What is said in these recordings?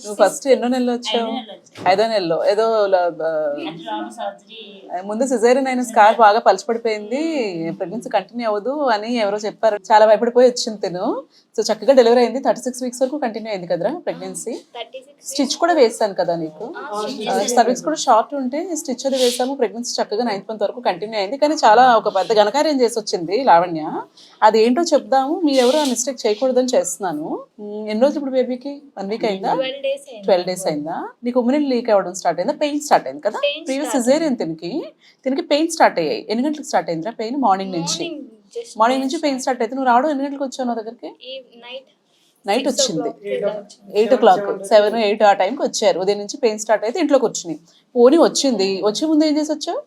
నువ్వు ఫస్ట్ ఎన్నో నెలలో వచ్చావు? 5వ నెలలో ఏదో ముందు సిజేరియన్ అయిన స్కార్ బాగా పలచబడిపోయింది, ప్రెగ్నెన్సీ కంటిన్యూ అవ్వదు అని ఎవరో చెప్పారు. చాలా భయపడిపోయి వచ్చింది తిను. సో చక్కగా డెలివరీ అయింది. 36 వీక్స్ వరకు కంటిన్యూ అయింది కదరా ప్రెగ్నెన్సీ. స్టిచ్ కూడా వేస్తాను కదా నీకు, సర్వీక్స్ కూడా షార్ట్ ఉంటే స్టిచ్ అది వేసాము. ప్రెగ్నెన్సీ చక్కగా 9th మంత్ వరకు కంటిన్యూ అయింది. కానీ చాలా ఒక పెద్ద ఘనకార్యం చేసి వచ్చింది లావణ్య. అది ఏంటో చెప్దాము, మీరెవరు ఆ మిస్టేక్ చేయకూడదని చేస్తున్నాను. ఎన్ని రోజులు ఇప్పుడు బేబీకి? 1 వీక్ అయిందా? 12 డేస్ అయిందా? నీకు ఉమ్మిని లీక్ అవ్వడం స్టార్ట్ అయిందా? పెయిన్ స్టార్ట్ అయింది కదా? ప్రీవియస్ సిజేరియన్ తినకి పెయిన్ స్టార్ట్ అయ్యాయి. ఎన్ని గంటలకు స్టార్ట్ అయిందిరా పెయిన్? మార్నింగ్ నుంచి పెయిన్ స్టార్ట్ అయితే నువ్వు రావడం ఎన్ని గంటలకు వచ్చావు నా దగ్గరికి? నైట్ వచ్చింది 8 o'clock, 7, 8 ఆ టైంకి వచ్చారు. ఉదయం నుంచి పెయిన్ స్టార్ట్ అయితే ఇంట్లోకి వచ్చినాయి. పోనీ వచ్చింది, వచ్చే ముందు ఏం చేసి వచ్చావు?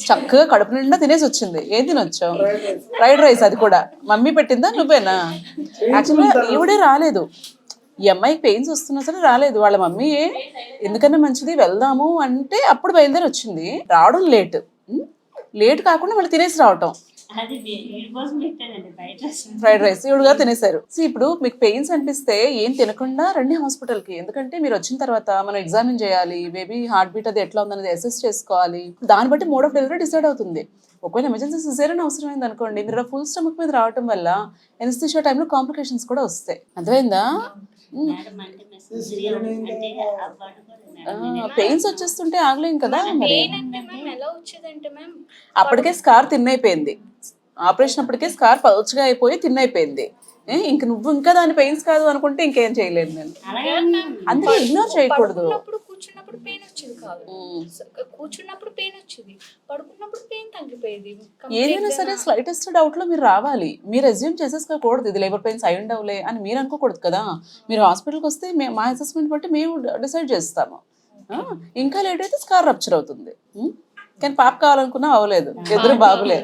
చక్కగా కడుపు నిండా తినేసి వచ్చింది. ఏం తినొచ్చావు? Fried rice. అది కూడా మమ్మీ పెట్టిందా నువ్వేనా? యాక్చువల్గా ఈవిడే రాలేదు, ఈ అమ్మాయికి పెయిన్స్ వస్తున్నా సరే రాలేదు. వాళ్ళ మమ్మీ ఎందుకన్నా మంచిది వెళ్దాము అంటే అప్పుడు బయలుదేరి వచ్చింది. రావడం లేట్ కాకుండా మళ్ళీ తినేసి రావటం. ఫ్రైడ్ రైస్ ఇవిడుగా తినేశారు. సో ఇప్పుడు మీకు పెయిన్స్ అనిపిస్తే ఏం తినకుండా రండి హాస్పిటల్కి. ఎందుకంటే మీరు వచ్చిన తర్వాత మనం ఎగ్జామిన్ చేయాలి, బేబీ హార్ట్ బీట్ అది ఎట్లా ఉందనేది అసెస్ చేసుకోవాలి. దాన్ని బట్టి మోడ్ ఆఫ్ డెలివరీ డిసైడ్ అవుతుంది. ఒకవేళ ఎమర్జెన్సీ సిజేరియన్ అవసరమైంది అనుకోండి, మీరు ఫుల్ స్టమక్ మీద రావటం వల్ల ఎనస్థీషియా టైంలో కాంప్లికేషన్స్ కూడా వస్తాయి. అర్థమైందా? పెయిన్స్ వచ్చేస్తుంటే ఆగలేం కదా మరి. అప్పటికే స్కార్ తిన్నైపోయింది, ఆపరేషన్ అప్పటికే స్కార్ పలుచగా అయిపోయి తిన్నైపోయింది. ఇంక నువ్వు ఇంకా దాని పెయిన్స్ కాదు అనుకుంటే ఇంకేం చేయలేదు నేను. అందుకే ఇగ్నోర్ చేయకూడదు. కూర్చున్నప్పుడు పెయిన్ వచ్చేది కాదు, కూర్చున్నప్పుడు పెయిన్ వచ్చేది, పడుకున్నప్పుడు పెయిన్ తగ్గిపోయేది. ఏదైనా సరే స్లైటెస్ట్ డౌట్ లో మీరు రావాలి. మీరు అజ్యూమ్ చేసేసుకోకూడదు ఇది లేబర్ పెయిన్స్ అయి ఉండవులే అని మీరు అనుకోకూడదు కదా. మీరు హాస్పిటల్కి వస్తే మా అసెస్మెంట్ బట్టి మేము డిసైడ్ చేస్తాము. ఇంకా లేట్ అయితే స్కార్ రప్చర్ అవుతుంది. కానీ పాప కావాలనుకున్నా అవ్వలేదు, ఇద్దరు బాబులే.